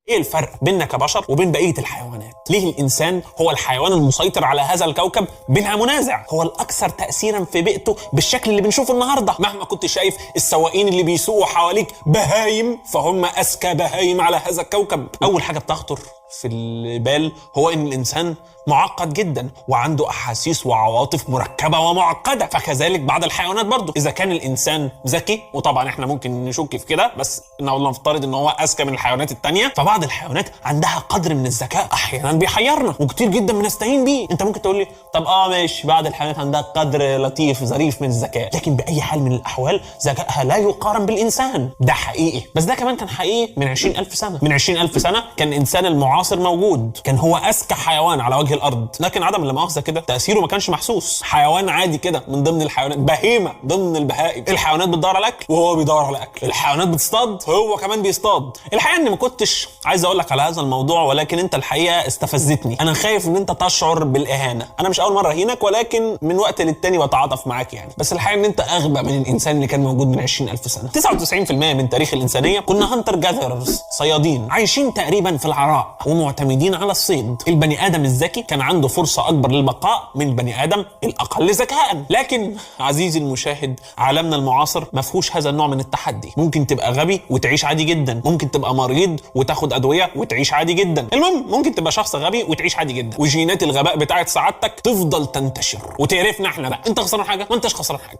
ايه الفرق بيننا كبشر وبين بقية الحيوانات؟ ليه الانسان هو الحيوان المسيطر على هذا الكوكب بلا منازع؟ هو الاكثر تأثيرا في بيئته بالشكل اللي بنشوفه النهارده. مهما كنت شايف السواقين اللي بيسوقوا حواليك بهايم، فهم اذكى بهايم على هذا الكوكب. اول حاجة بتخطر في البال هو ان الانسان معقد جدا وعنده احاسيس وعواطف مركبه ومعقده، فكذلك بعض الحيوانات برضه. اذا كان الانسان ذكي، وطبعا احنا ممكن نشك في كده، بس نفترض ان هو اذكى من الحيوانات التانية، فبعض الحيوانات عندها قدر من الذكاء احيانا بيحيرنا وكتير جدا بنستهين بيه. انت ممكن تقول لي طب ماشي، بعض الحيوانات عندها قدر لطيف ظريف من الذكاء، لكن باي حال من الاحوال ذكائها لا يقارن بالانسان. ده حقيقي، بس ده كمان كان حقيقي من 20,000 سنه. من 20,000 سنه كان الانسان المعاصر موجود، كان هو اذكى حيوان على وجه الارض، لكن عدم المؤاخذه كده تاثيره ما كانش محسوس. حيوان عادي كده من ضمن الحيوانات، بهيمه ضمن البهائم. الحيوانات بتدور على الاكل وهو بيدور على الاكل، الحيوانات بتصطاد هو كمان بيصطاد. الحقيقه اني ما كنتش عايز اقول لك على هذا الموضوع، ولكن انت الحقيقه استفزتني. انا خايف ان انت تشعر بالاهانه. انا مش اول مره اهينك، ولكن من وقت للتاني بتعاطف معاك يعني. بس الحقيقه ان انت اغبى من الانسان اللي كان موجود من 20,000 سنه. 99% من تاريخ الانسانيه كنا هانتر جاذرز، صيادين عايشين تقريبا في العراء ومعتمدين على الصيد. البني ادم الذكي كان عنده فرصه اكبر للبقاء من البني ادم الاقل ذكاء. لكن عزيزي المشاهد، عالمنا المعاصر ما فيهوش هذا النوع من التحدي. ممكن تبقى غبي وتعيش عادي جدا، ممكن تبقى مريض وتاخد ادويه وتعيش عادي جدا. المهم ممكن تبقى شخص غبي وتعيش عادي جدا، وجينات الغباء بتاعت سعادتك تفضل تنتشر وتقرفنا احنا بقى. انت خسران حاجه؟ ما انتش خسران حاجه.